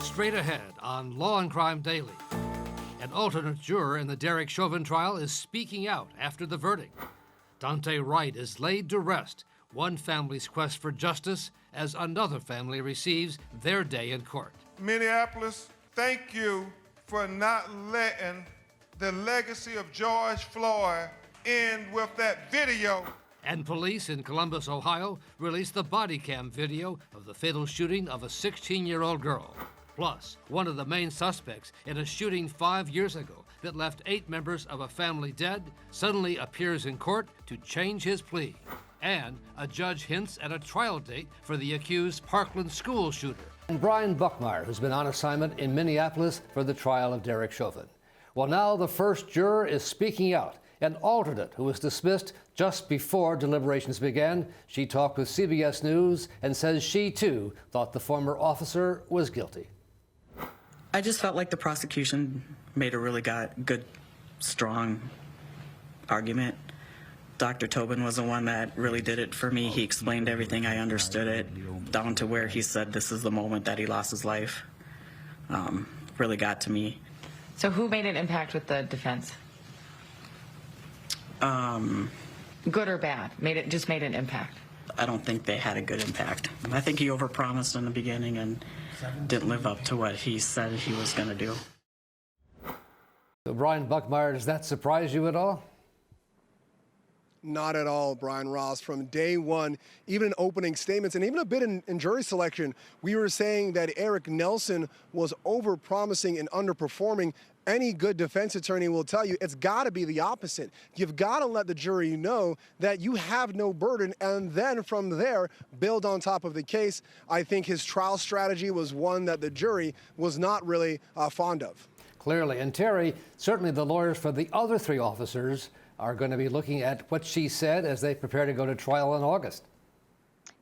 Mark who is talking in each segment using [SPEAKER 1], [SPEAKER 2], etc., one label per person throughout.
[SPEAKER 1] straight ahead on Law&Crime Daily. An alternate juror in the Derek Chauvin trial is speaking out after the verdict. Daunte Wright is laid to rest, one family's quest for justice as another family receives their day in court.
[SPEAKER 2] Minneapolis, thank you for not letting the legacy of George Floyd end with that video.
[SPEAKER 1] And police in Columbus, Ohio, released the bodycam video of the fatal shooting of a 16-year-old girl. Plus, one of the main suspects in a shooting 5 years ago that left 8 members of a family dead suddenly appears in court to change his plea. And a judge hints at a trial date for the accused Parkland school shooter. And Brian Buckmire, who's been on assignment in Minneapolis for the trial of Derek Chauvin. Well, now the first juror is speaking out. An alternate who was dismissed just before deliberations began. She talked with CBS News and says she, too, thought the former officer was guilty.
[SPEAKER 3] I just felt like the prosecution made a really good, strong argument. Dr. Tobin was the one that really did it for me. He explained everything. I understood it, down to where he said this is the moment that he lost his life. Really got to me.
[SPEAKER 4] So who made an impact with the defense? Good or bad? Just made an impact?
[SPEAKER 3] I don't think they had a good impact. I think he overpromised in the beginning and didn't live up to what he said he was going to do.
[SPEAKER 1] So, Brian Buckmire, does that surprise you at all?
[SPEAKER 5] Not at all, Brian Ross. From day one, even in opening statements and even a bit in jury selection, we were saying that Eric Nelson was overpromising and underperforming. Any good defense attorney will tell you it's got to be the opposite. You've got to let the jury know that you have no burden, and then from there, build on top of the case. I think his trial strategy was one that the jury was not really fond of.
[SPEAKER 1] Clearly. And Terri, certainly the lawyers for the other 3 officers are going to be looking at what she said as they prepare to go to trial in August.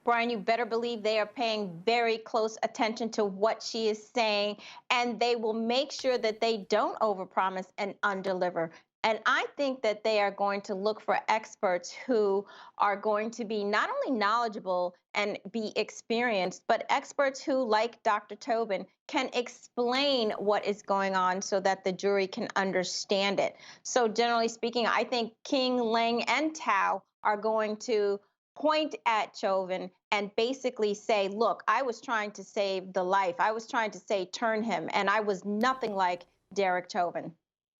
[SPEAKER 6] Brian, you better believe they are paying very close attention to what she is saying, and they will make sure that they don't overpromise and undeliver. And I think that they are going to look for experts who are going to be not only knowledgeable and be experienced, but experts who, like Dr. Tobin, can explain what is going on so that the jury can understand it. So generally speaking, I think King, Lang, and Tao are going to point at Chauvin and basically say, look, I was trying to save the life. I was trying to say, turn him, and I was nothing like Derek Chauvin.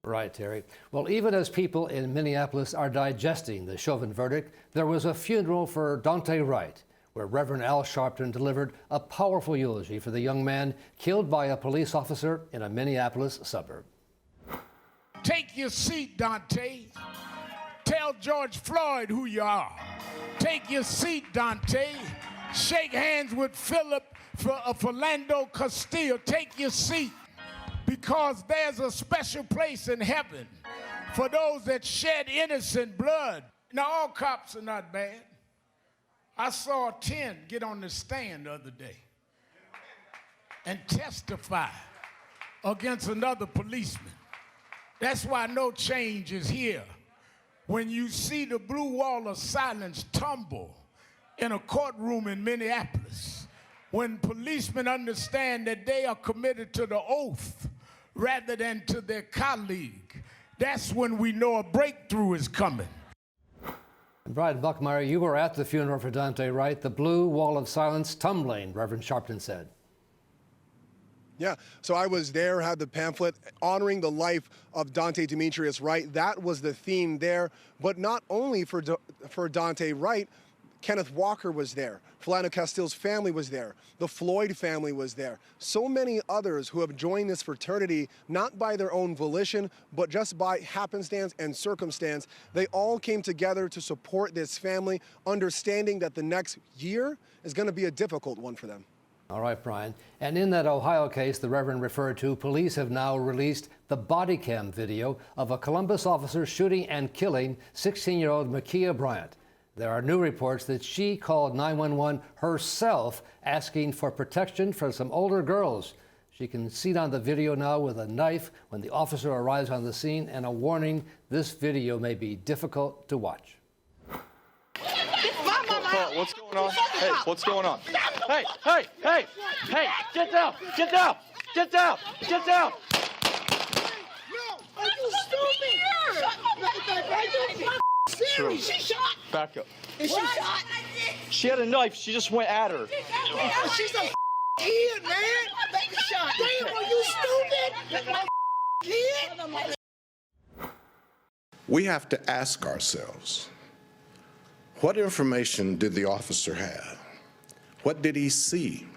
[SPEAKER 1] Right, Terri. Well, even as people in Minneapolis are digesting the Chauvin verdict, there was a funeral for Daunte Wright, where Reverend Al Sharpton delivered a powerful eulogy for the young man killed by a police officer in a Minneapolis suburb.
[SPEAKER 7] Take your seat, Daunte. Tell George Floyd who you are. Take your seat, Daunte. Shake hands with Philip Philando Castillo. Take your seat, because there's a special place in heaven for those that shed innocent blood. Now, all cops are not bad. I saw 10 get on the stand the other day and testify against another policeman. That's why no change is here. When you see the blue wall of silence tumble in a courtroom in Minneapolis, when policemen understand that they are committed to the oath rather than to their colleague, that's when we know a breakthrough is coming.
[SPEAKER 1] Brian Buckmire, you were at the funeral for Daunte Wright. The blue wall of silence tumbling, Reverend Sharpton said.
[SPEAKER 5] Yeah, so I was there, had the pamphlet honoring the life of Daunte Demetrius Wright. That was the theme there, but not only for Daunte Wright. Kenneth Walker was there. Philando Castillo's family was there. The Floyd family was there. So many others who have joined this fraternity, not by their own volition, but just by happenstance and circumstance. They all came together to support this family, understanding that the next year is going to be a difficult one for them.
[SPEAKER 1] All right, Brian. And in that Ohio case the Reverend referred to, police have now released the body cam video of a Columbus officer shooting and killing 16-year-old Ma'Khia Bryant. There are new reports that she called 911 herself, asking for protection for some older girls. She can see on the video now with a knife when the officer arrives on the scene, and a warning, this video may be difficult to watch.
[SPEAKER 8] What's going on? Hey, what's going on? Hey, get down, get down. Get down! Get down!
[SPEAKER 9] Are you stupid? Are you serious? She shot.
[SPEAKER 8] Back up.
[SPEAKER 9] Is she shot?
[SPEAKER 8] She had a knife. She just went at her.
[SPEAKER 9] She's a kid, man. Baby shot. Damn, are you stupid? Kid?
[SPEAKER 10] We have to ask ourselves, what information did the officer have? What did he see?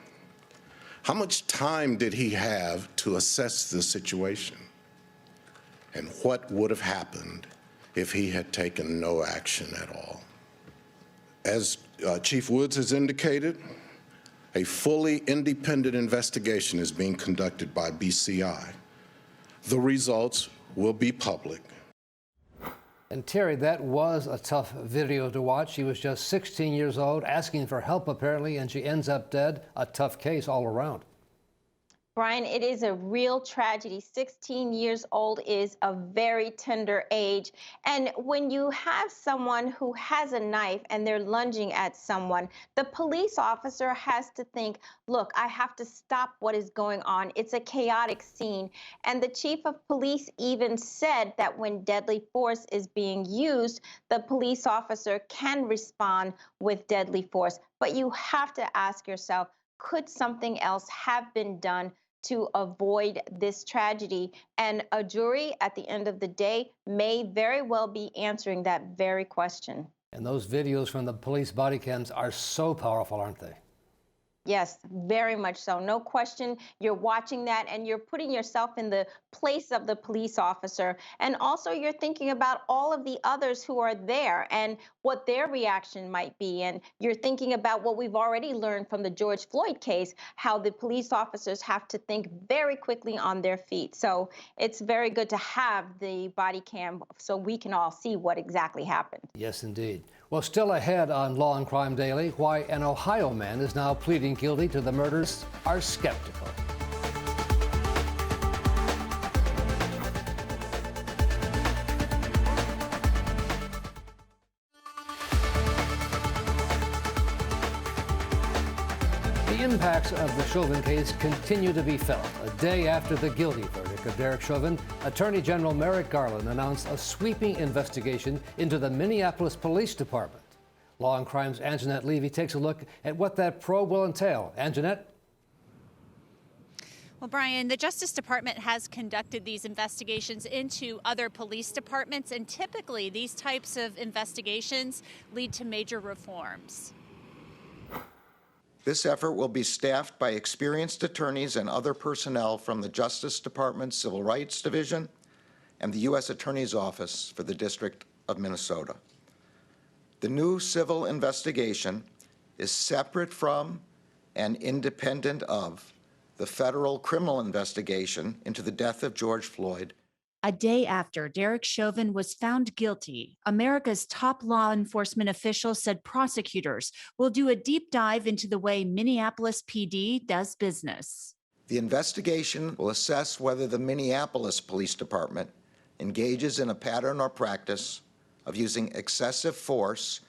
[SPEAKER 10] How much time did he have to assess the situation? And what would have happened if he had taken no action at all? As Chief Woods has indicated, a fully independent investigation is being conducted by BCI. The results will be public.
[SPEAKER 1] And Terri, that was a tough video to watch. She was just 16 years old, asking for help apparently, and she ends up dead. A tough case all around.
[SPEAKER 6] Brian, it is a real tragedy. 16 years old is a very tender age. And when you have someone who has a knife and they're lunging at someone, the police officer has to think, look, I have to stop what is going on. It's a chaotic scene. And the chief of police even said that when deadly force is being used, the police officer can respond with deadly force. But you have to ask yourself, could something else have been done to avoid this tragedy? And a jury at the end of the day may very well be answering that very question.
[SPEAKER 1] And those videos from the police body cams are so powerful, aren't they?
[SPEAKER 6] Yes, very much so. No question. You're watching that and you're putting yourself in the place of the police officer. And also you're thinking about all of the others who are there and what their reaction might be. And you're thinking about what we've already learned from the George Floyd case, how the police officers have to think very quickly on their feet. So it's very good to have the body cam so we can all see what exactly happened.
[SPEAKER 1] Yes, indeed. Well, still ahead on Law and Crime Daily, why an Ohio man is now pleading guilty to the murders are skeptical. The impacts of the Chauvin case continue to be felt. A day after the guilty verdict of Derek Chauvin, Attorney General Merrick Garland announced a sweeping investigation into the Minneapolis Police Department. Law and Crime's Angenette Levy takes a look at what that probe will entail. Angenette?
[SPEAKER 11] Well, Brian, the Justice Department has conducted these investigations into other police departments, and typically these types of investigations lead to major reforms.
[SPEAKER 12] This effort will be staffed by experienced attorneys and other personnel from the Justice Department's Civil Rights Division and the U.S. Attorney's Office for the District of Minnesota. The new civil investigation is separate from and independent of the federal criminal investigation into the death of George Floyd.
[SPEAKER 13] A day after Derek Chauvin was found guilty, America's top law enforcement official said prosecutors will do a deep dive into the way Minneapolis PD does business.
[SPEAKER 12] The investigation will assess whether the Minneapolis Police Department engages in a pattern or practice of using excessive force,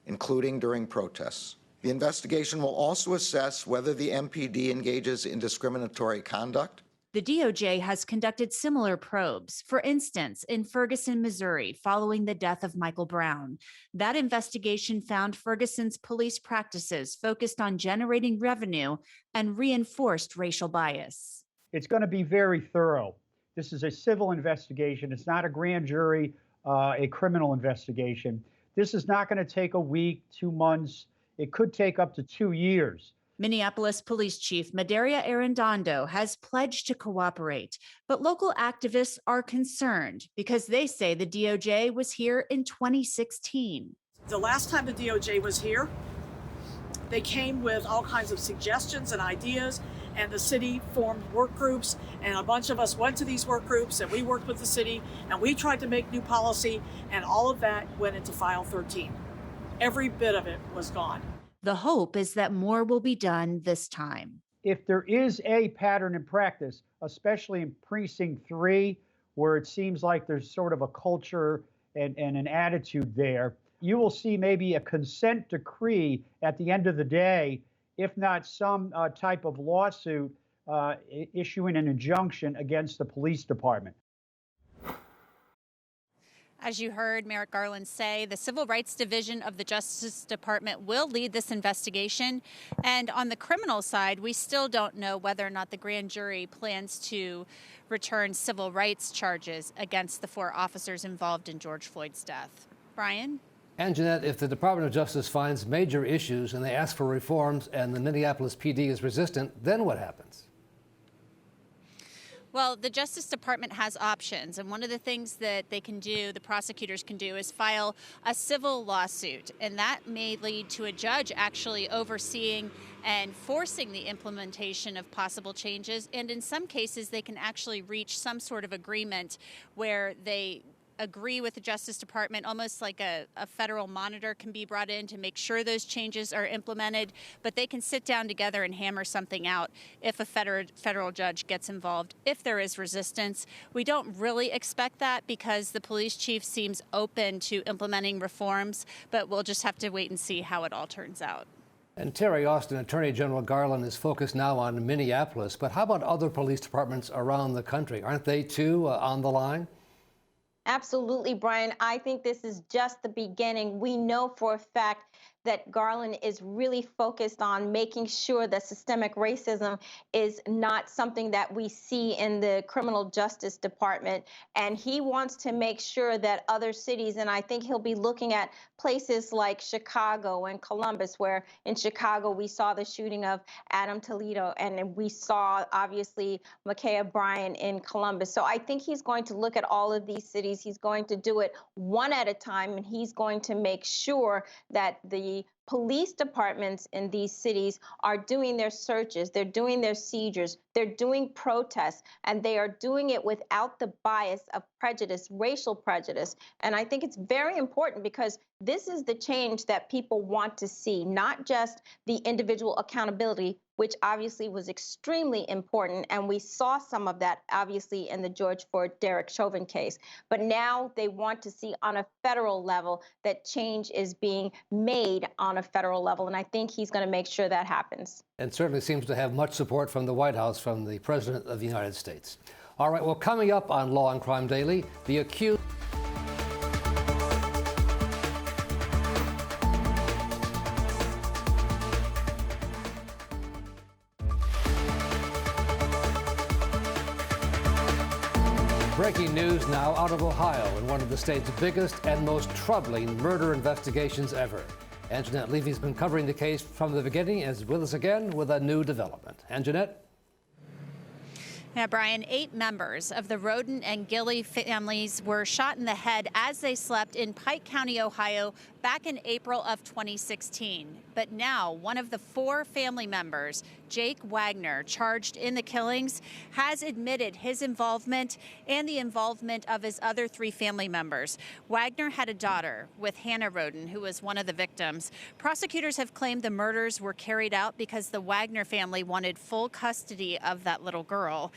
[SPEAKER 12] including during protests. The investigation will also assess whether the MPD engages in discriminatory conduct.
[SPEAKER 13] The DOJ has conducted similar probes, for instance, in Ferguson, Missouri, following the death of Michael Brown. That investigation found Ferguson's police practices focused on generating revenue and reinforced racial bias.
[SPEAKER 14] It's going to be very thorough. This is a civil investigation. It's not a grand jury, a criminal investigation. This is not going to take a week, 2 months. It could take up to 2 years.
[SPEAKER 13] Minneapolis Police Chief Madaria Arredondo has pledged to cooperate, but local activists are concerned because they say the DOJ was here in 2016.
[SPEAKER 15] The last time the DOJ was here, they came with all kinds of suggestions and ideas, and the city formed work groups, and a bunch of us went to these work groups, and we worked with the city, and we tried to make new policy, and all of that went into File 13. Every bit of it was gone.
[SPEAKER 13] The hope is that more will be done this time.
[SPEAKER 14] If there is a pattern in practice, especially in Precinct 3, where it seems like there's sort of a culture and an attitude there, you will see maybe a consent decree at the end of the day, if not some type of lawsuit issuing an injunction against the police department.
[SPEAKER 11] As you heard Merrick Garland say, the Civil Rights Division of the Justice Department will lead this investigation. And on the criminal side, we still don't know whether or not the grand jury plans to return civil rights charges against the 4 officers involved in George Floyd's death. Brian?
[SPEAKER 1] Angenette, if the Department of Justice finds major issues and they ask for reforms and the Minneapolis PD is resistant, then what happens?
[SPEAKER 11] Well, the Justice Department has options, and one of the things that they can do, the prosecutors can do, is file a civil lawsuit, and that may lead to a judge actually overseeing and forcing the implementation of possible changes, and in some cases they can actually reach some sort of agreement where they agree with the Justice Department, almost like a federal monitor can be brought in to make sure those changes are implemented, but they can sit down together and hammer something out if a federal judge gets involved, if there is resistance. We don't really expect that because the police chief seems open to implementing reforms, but we'll just have to wait and see how it all turns out.
[SPEAKER 1] And Terri Austin, Attorney General Garland is focused now on Minneapolis, but how about other police departments around the country? Aren't they too on the line?
[SPEAKER 6] Absolutely, Brian. I think this is just the beginning. We know for a fact that Garland is really focused on making sure that systemic racism is not something that we see in the criminal justice department. And he wants to make sure that other cities, and I think he'll be looking at places like Chicago and Columbus, where in Chicago we saw the shooting of Adam Toledo, and we saw obviously Ma'Khia Bryant in Columbus. So I think he's going to look at all of these cities. He's going to do it one at a time, and he's going to make sure that the police departments in these cities are doing their searches, they're doing their seizures, they're doing protests, and they are doing it without the bias of prejudice, racial prejudice. And I think it's very important because this is the change that people want to see, not just the individual accountability, which obviously was extremely important. And we saw some of that, obviously, in the George Ford Derek Chauvin case. But now they want to see on a federal level that change is being made on a federal level. And I think he's going to make sure that happens.
[SPEAKER 1] And certainly seems to have much support from the White House, from the President of the United States. All right, well, coming up on Law and Crime Daily, the accused. Breaking news now out of Ohio in one of the state's biggest and most troubling murder investigations ever. Angenette Levy's been covering the case from the beginning and is with us again with a new development. Angenette?
[SPEAKER 11] Yeah, Brian, 8 members of the Roden and Gilley families were shot in the head as they slept in Pike County, Ohio, back in April of 2016. But now, one of the 4 family members, Jake Wagner, charged in the killings, has admitted his involvement and the involvement of his other 3 family members. Wagner had a daughter with Hannah Roden, who was one of the victims. Prosecutors have claimed the murders were carried out because the Wagner family wanted full custody of that little girl.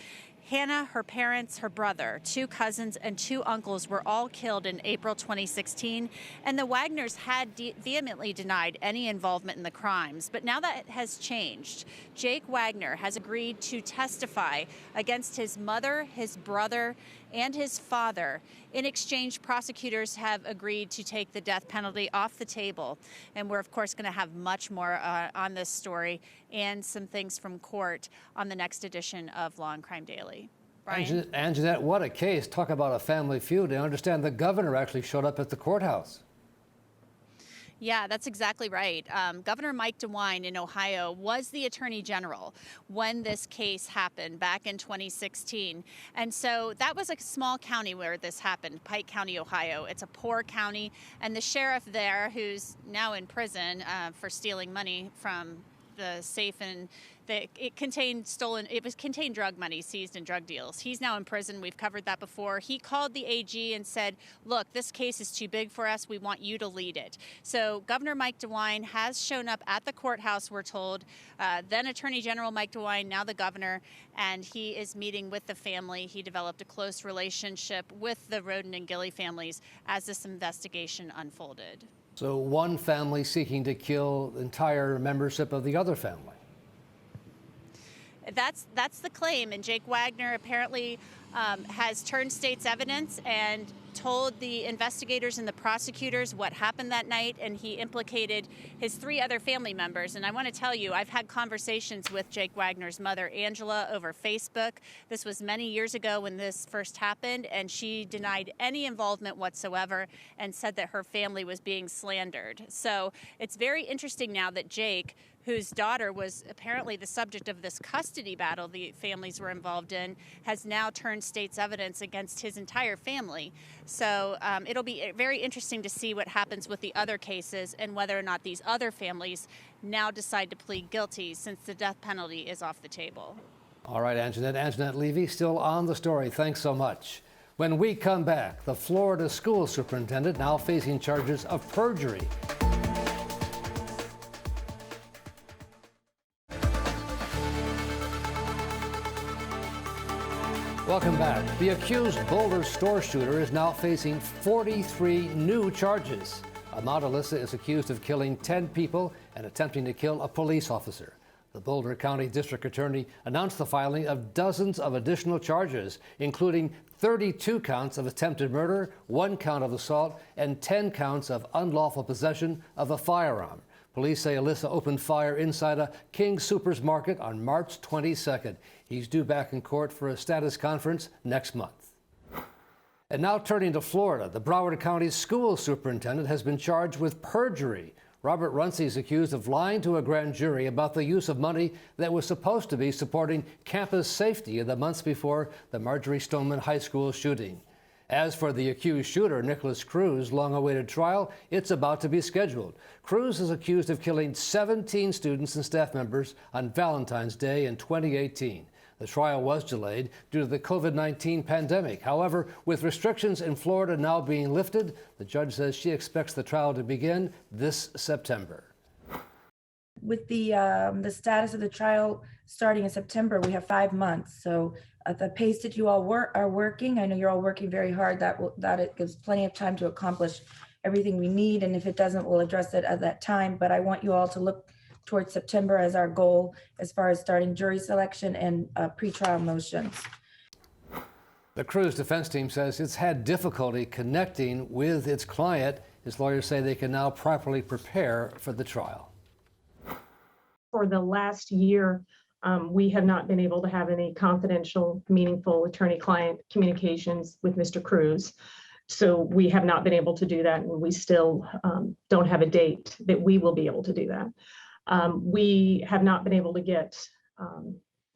[SPEAKER 11] Hannah, her parents, her brother, 2 cousins, and 2 uncles were all killed in April 2016, and the Wagners had vehemently denied any involvement in the crimes. But now that has changed. Jake Wagner has agreed to testify against his mother, his brother, and his father. In exchange, prosecutors have agreed to take the death penalty off the table. And we're, of course, going to have much more on this story and some things from court on the next edition of Law and Crime Daily. Brian?
[SPEAKER 1] Angenette, what a case. Talk about a family feud. I understand the governor actually showed up at the courthouse.
[SPEAKER 11] Yeah, that's exactly right. Governor Mike DeWine in Ohio was the attorney general when this case happened back in 2016. And so that was a small county where this happened, Pike County, Ohio. It's a poor county. And the sheriff there, who's now in prison for stealing money from the safe, and it contained drug money seized in drug deals. He's now in prison. We've covered that before. He called the AG and said, look, this case is too big for us. We want you to lead it. So Governor Mike DeWine has shown up at the courthouse, we're told. Then Attorney General Mike DeWine, now the governor, and he is meeting with the family. He developed a close relationship with the Roden and Gilley families as this investigation unfolded.
[SPEAKER 1] So one family seeking to kill the entire membership of the other family.
[SPEAKER 11] That's the claim. And Jake Wagner apparently has turned state's evidence and told the investigators and the prosecutors what happened that night, and he implicated his 3 other family members. And I want to tell you, I've had conversations with Jake Wagner's mother, Angela, over Facebook. This was many years ago when this first happened, and she denied any involvement whatsoever and said that her family was being slandered. So it's very interesting now that Jake, whose daughter was apparently the subject of this custody battle the families were involved in, has now turned state's evidence against his entire family. So it'll be very interesting to see what happens with the other cases and whether or not these other families now decide to plead guilty since the death penalty is off the table.
[SPEAKER 1] All right, Angenette Levy, still on the story. Thanks so much. When we come back, the Florida school superintendent now facing charges of perjury. Welcome back. The accused Boulder store shooter is now facing 43 new charges. Ahmad Alissa is accused of killing 10 people and attempting to kill a police officer. The Boulder County District Attorney announced the filing of dozens of additional charges, including 32 counts of attempted murder, 1 count of assault, and 10 counts of unlawful possession of a firearm. Police say Alissa opened fire inside a King Soopers market on March 22nd. He's due back in court for a status conference next month. And now turning to Florida, the Broward County school superintendent has been charged with perjury. Robert Runcie is accused of lying to a grand jury about the use of money that was supposed to be supporting campus safety in the months before the Marjorie Stoneman High School shooting. As for the accused shooter, Nicholas Cruz' long-awaited trial, it's about to be scheduled. Cruz is accused of killing 17 students and staff members on Valentine's Day in 2018. The trial was delayed due to the COVID-19 pandemic. However, with restrictions in Florida now being lifted, the judge says she expects the trial to begin this September.
[SPEAKER 16] With the status of the trial starting in September, we have 5 months. So at the pace that you all are working, I know you're all working very hard. That it gives plenty of time to accomplish everything we need. And if it doesn't, we'll address it at that time. But I want you all to look towards September as our goal as far as starting jury selection and pretrial motions.
[SPEAKER 1] The Cruz defense team says it's had difficulty connecting with its client. His lawyers say they can now properly prepare for the trial.
[SPEAKER 17] For the last year, we have not been able to have any confidential, meaningful attorney-client communications with Mr. Cruz. So we have not been able to do that, and we still don't have a date that we will be able to do that. We have not been able to get,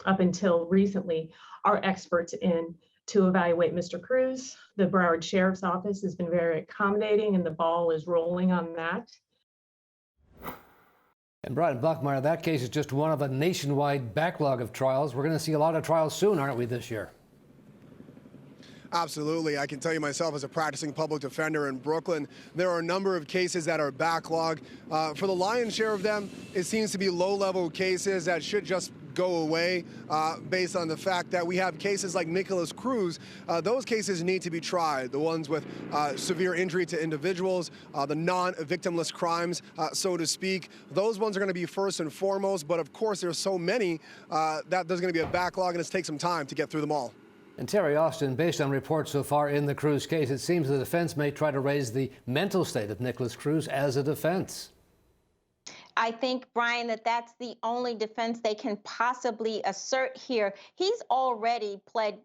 [SPEAKER 17] up until recently, our experts in to evaluate Mr. Cruz. The Broward Sheriff's Office has been very accommodating, and the ball is rolling on that.
[SPEAKER 1] And Bryant, Buckmire, that case is just one of a nationwide backlog of trials. We're going to see a lot of trials soon, aren't we, this year?
[SPEAKER 5] Absolutely. I can tell you myself as a practicing public defender in Brooklyn, there are a number of cases that are backlogged. For the lion's share of them, it seems to be low-level cases that should just go away based on the fact that we have cases like Nicholas Cruz. Those cases need to be tried, the ones with severe injury to individuals, the non-victimless crimes, so to speak. Those ones are going to be first and foremost, but of course there's so many that there's going to be a backlog, and it's take some time to get through them all.
[SPEAKER 1] And Terri Austin, based on reports so far in the Cruz case, it seems the defense may try to raise the mental state of Nicholas Cruz as a defense.
[SPEAKER 6] I think, Brian, that's the only defense they can possibly assert here. He's already pled,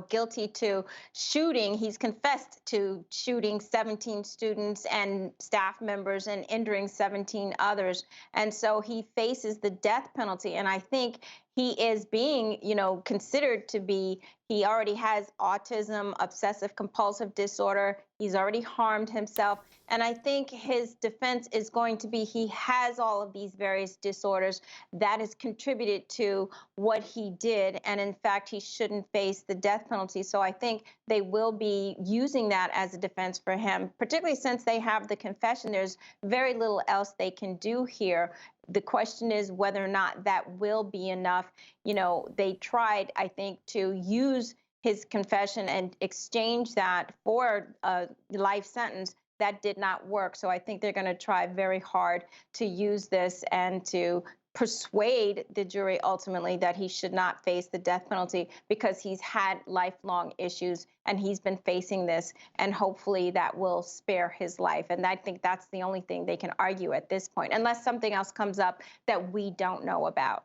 [SPEAKER 6] guilty to shooting. He's confessed to shooting 17 students and staff members and injuring 17 others. And so he faces the death penalty. And I think he is being, considered to be, he already has autism, obsessive compulsive disorder. He's already harmed himself. And I think his defense is going to be he has all of these various disorders that has contributed to what he did. And in fact, he shouldn't face the death penalty. So I think they will be using that as a defense for him, particularly since they have the confession. There's very little else they can do here. The question is whether or not that will be enough. They tried, I think, to use his confession and exchange that for a life sentence. That did not work. So I think they're going to try very hard to use this and to persuade the jury ultimately that he should not face the death penalty, because he's had lifelong issues and he's been facing this, and hopefully that will spare his life. And I think that's the only thing they can argue at this point, unless something else comes up that we don't know about.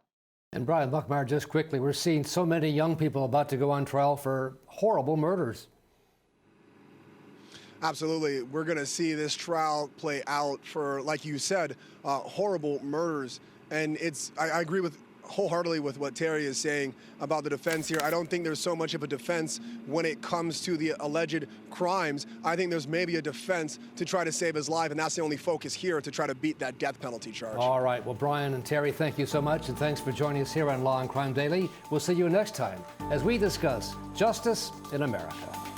[SPEAKER 1] And Brian Buckmire, just quickly, we're seeing so many young people about to go on trial for horrible murders.
[SPEAKER 5] Absolutely. We're going to see this trial play out for, like you said, horrible murders. And I agree wholeheartedly with what Terri is saying about the defense here. I don't think there's so much of a defense when it comes to the alleged crimes. I think there's maybe a defense to try to save his life, and that's the only focus here, to try to beat that death penalty charge.
[SPEAKER 1] All right. Well, Brian and Terri, thank you so much, and thanks for joining us here on Law and Crime Daily. We'll see you next time as we discuss justice in America.